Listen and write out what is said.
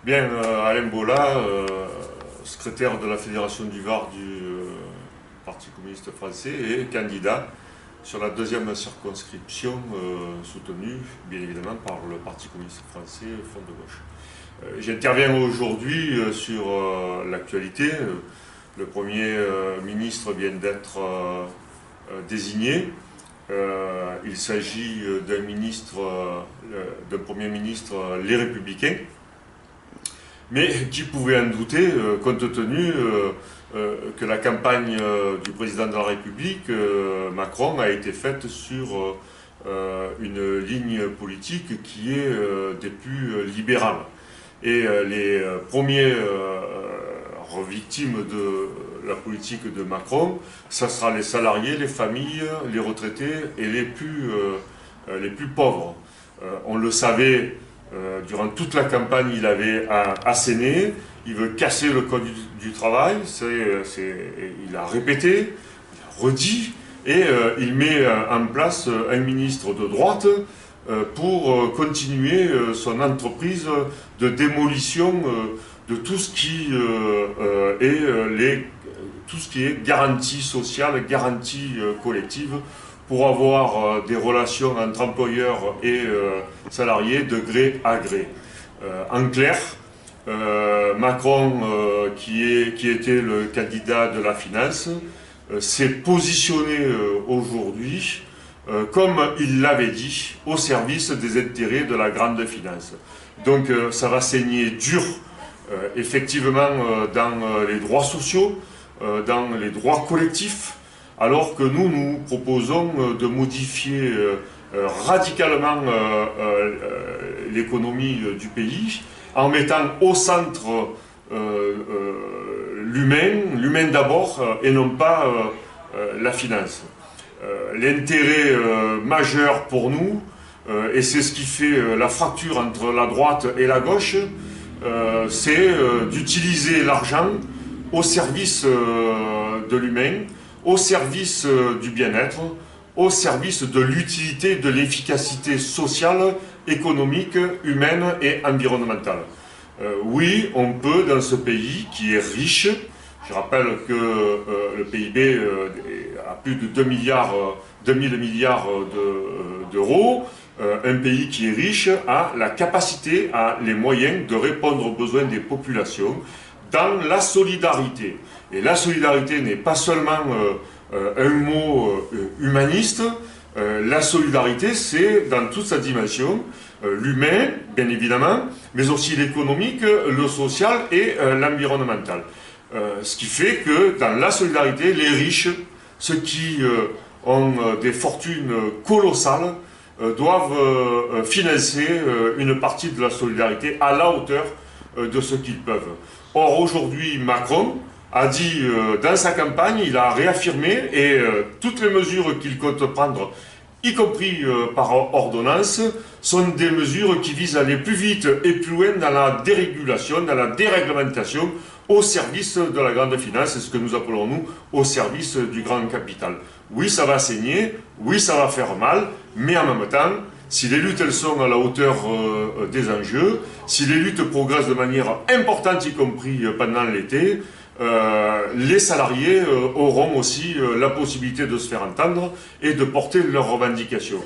Bien, Alain Bola, secrétaire de la Fédération du Var du Parti communiste français, et candidat sur la deuxième circonscription soutenue, bien évidemment, par le Parti communiste français, Front de gauche. J'interviens aujourd'hui sur l'actualité. Le Premier ministre vient d'être désigné. Il s'agit d'un Premier ministre Les Républicains, mais qui pouvait en douter, compte tenu que la campagne du président de la République, Macron, a été faite sur une ligne politique qui est des plus libérales. Et les premiers victimes de la politique de Macron, ça sera les salariés, les familles, les retraités et les plus pauvres. On le savait. Durant toute la campagne, il avait asséné, il veut casser le code du travail, il a répété, il a redit, et il met en place un ministre de droite pour continuer son entreprise de démolition de tout ce qui est garantie sociale, garantie collective, pour avoir des relations entre employeurs et salariés de gré à gré. En clair, Macron, qui était le candidat de la finance, s'est positionné aujourd'hui, comme il l'avait dit, au service des intérêts de la grande finance. Donc ça va saigner dur, effectivement, dans les droits sociaux, dans les droits collectifs, alors que nous proposons de modifier radicalement l'économie du pays en mettant au centre l'humain d'abord, et non pas la finance. L'intérêt majeur pour nous, et c'est ce qui fait la fracture entre la droite et la gauche, c'est d'utiliser l'argent au service de l'humain, au service du bien-être, au service de l'utilité, de l'efficacité sociale, économique, humaine et environnementale. Oui, on peut, dans ce pays qui est riche, je rappelle que le PIB a plus de 2 000 milliards d'euros, un pays qui est riche a la capacité, a les moyens de répondre aux besoins des populations dans la solidarité. Et la solidarité n'est pas seulement un mot humaniste, la solidarité c'est dans toute sa dimension, l'humain bien évidemment, mais aussi l'économique, le social et l'environnemental. Ce qui fait que dans la solidarité, les riches, ceux qui ont des fortunes colossales, doivent financer une partie de la solidarité à la hauteur de ce qu'ils peuvent. Or aujourd'hui Macron a dit dans sa campagne, il a réaffirmé, et toutes les mesures qu'il compte prendre, y compris par ordonnance, sont des mesures qui visent à aller plus vite et plus loin dans la dérégulation, dans la déréglementation, au service de la grande finance, c'est ce que nous appelons nous au service du grand capital. Oui, ça va saigner, oui, ça va faire mal, mais en même temps, si les luttes elles sont à la hauteur des enjeux, si les luttes progressent de manière importante, y compris pendant l'été, les salariés auront aussi la possibilité de se faire entendre et de porter leurs revendications.